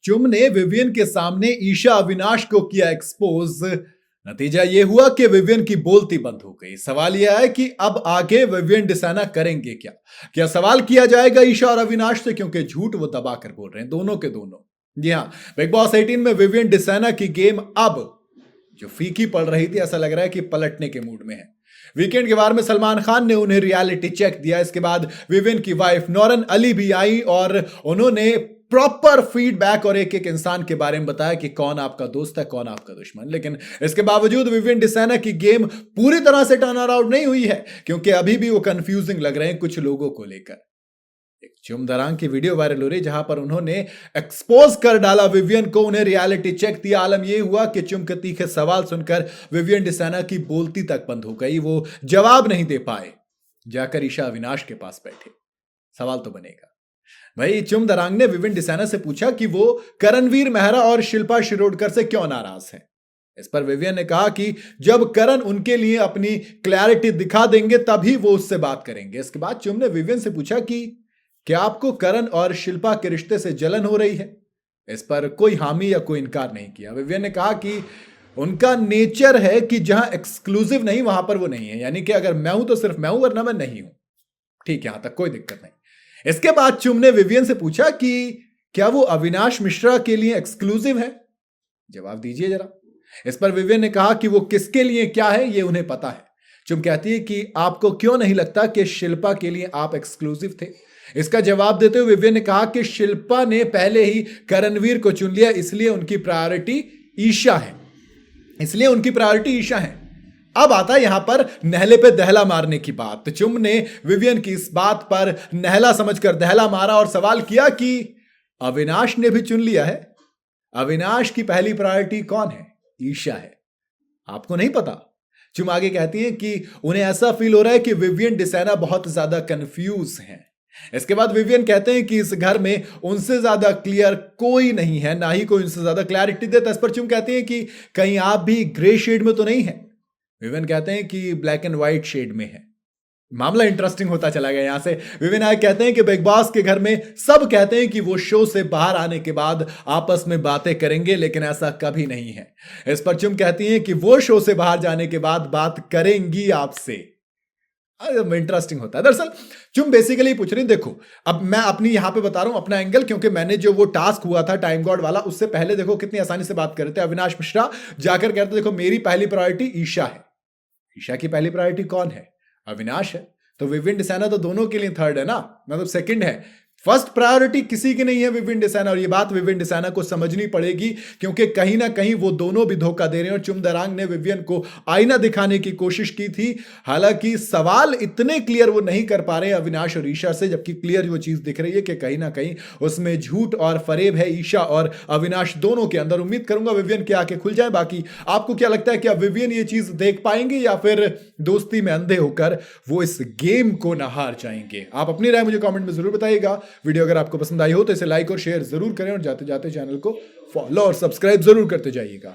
चुम ने विवियन के सामने ईशा अविनाश को किया एक्सपोज। नतीजा यह हुआ कि विवियन की बोलती बंद हो गई। सवाल यह है कि अब आगे विवियन डिसाना करेंगे क्या? क्या सवाल किया जाएगा ईशा और अविनाश से, क्योंकि झूठ वो दबा कर बोल रहे हैं दोनों के दोनों। जी हाँ, बिग बॉस 18 में विवियन डिसाना की गेम अब जो फीकी पड़ रही थी, ऐसा लग रहा है कि पलटने के मूड में है। वीकेंड के बार में सलमान खान ने उन्हें रियलिटी चेक दिया। इसके बाद विवियन की वाइफ नौरन अली भी आई और उन्होंने प्रॉपर फीडबैक और एक एक इंसान के बारे में बताया कि कौन आपका दोस्त है, कौन आपका दुश्मन। लेकिन इसके बावजूद विवियन डिसाना की गेम पूरी तरह से टर्न अराउंड नहीं हुई है, क्योंकि अभी भी वो कंफ्यूजिंग लग रहे हैं कुछ लोगों को लेकर। एक चुम दरांग की वीडियो वायरल हो रही जहां पर उन्होंने एक्सपोज कर डाला विवियन को, उन्हें रियलिटी चेक दिया। आलम यह हुआ कि चुम के तीखे सवाल सुनकर विवियन डिसाना की बोलती तक बंद हो गई, वो जवाब नहीं दे पाए। जाकर ईशा अविनाश के पास बैठे। सवाल तो बनेगा भाई। चुम दरांग ने विवियन डिसाना से पूछा कि वो करणवीर मेहरा और शिल्पा शिरोडकर से क्यों नाराज है। इस पर विवियन ने कहा कि जब करण उनके लिए अपनी क्लैरिटी दिखा देंगे तभी वो उससे बात करेंगे। इसके बाद चुम ने विवियन से पूछा कि क्या आपको करण और शिल्पा के रिश्ते से जलन हो रही है? इस पर कोई हामी या कोई इनकार नहीं किया। विवियन ने कहा कि उनका नेचर है कि जहां एक्सक्लूसिव नहीं वहां पर वो नहीं है, यानी कि अगर मैं हूं तो सिर्फ मैं हूं, वरना मैं नहीं हूं। ठीक, यहां तक कोई दिक्कत नहीं। इसके बाद चुम ने विवियन से पूछा कि क्या वो अविनाश मिश्रा के लिए एक्सक्लूसिव है? जवाब दीजिए जरा। इस पर विवियन ने कहा कि वो किसके लिए क्या है ये उन्हें पता है। चुम कहती है कि आपको क्यों नहीं लगता कि शिल्पा के लिए आप एक्सक्लूसिव थे? इसका जवाब देते हुए विवियन ने कहा कि शिल्पा ने पहले ही करणवीर को चुन लिया, इसलिए उनकी प्रायोरिटी ईशा है। अब आता है यहां पर नहले पे दहला मारने की बात। चुम ने विवियन की इस बात पर नहला समझकर दहला मारा और सवाल किया कि अविनाश ने भी चुन लिया है। अविनाश की पहली प्रायोरिटी कौन है? ईशा है। आपको नहीं पता? चुम आगे कहती है कि उन्हें ऐसा फील हो रहा है कि विवियन डिसाना बहुत ज्यादा कंफ्यूज हैं। इसके बाद विवियन कहते हैं कि इस घर में उनसे ज्यादा क्लियर कोई नहीं है, ना ही कोई उनसे ज्यादा क्लैरिटी देता। इस पर चुम कहते हैं कि कहीं आप भी ग्रे शेड में तो नहीं है? विवियन कहते हैं कि ब्लैक एंड व्हाइट शेड में है। मामला इंटरेस्टिंग होता चला गया यहां से। विवियन आगे कहते हैं कि बिग बॉस के घर में सब कहते हैं कि वो शो से बाहर आने के बाद आपस में बातें करेंगे, लेकिन ऐसा कभी नहीं है। इस पर चुम कहती हैं कि वो शो से बाहर जाने के बाद बात करेंगी आपसे। इंटरेस्टिंग होता है। दरअसल चुम बेसिकली पूछ रही, देखो अब मैं अपनी यहां पे बता रहा हूं अपना एंगल, क्योंकि मैंने जो वो टास्क हुआ था टाइम गॉड वाला, उससे पहले देखो कितनी आसानी से बात कर रहे थे। अविनाश मिश्रा जाकर कहते देखो मेरी पहली प्रायोरिटी ईशा है। ईशा की पहली प्रायोरिटी कौन है? अविनाश है। तो विवियन डिसाना तो दोनों के लिए थर्ड है ना, मतलब सेकंड है। फर्स्ट प्रायोरिटी किसी की नहीं है विवियन डिसाना, और ये बात विवियन डिसाना को समझनी पड़ेगी, क्योंकि कहीं ना कहीं वो दोनों भी धोखा दे रहे हैं। और चुम दरांग ने विवियन को आईना दिखाने की कोशिश की थी, हालांकि सवाल इतने क्लियर वो नहीं कर पा रहे हैं अविनाश और ईशा से, जबकि क्लियर वो चीज दिख रही है कि कहीं ना कहीं उसमें झूठ और फरेब है ईशा और अविनाश दोनों के अंदर। उम्मीद करूंगा विवियन की आंखें खुल जाए। बाकी आपको क्या लगता है कि अब विवियन ये चीज देख पाएंगे या फिर दोस्ती में अंधे होकर वो इस गेम को ना हार जाएंगे? आप अपनी राय मुझे कमेंट में जरूर बताइएगा। वीडियो अगर आपको पसंद आई हो तो इसे लाइक और शेयर जरूर करें, और जाते जाते चैनल को फॉलो और सब्सक्राइब जरूर करते जाइएगा।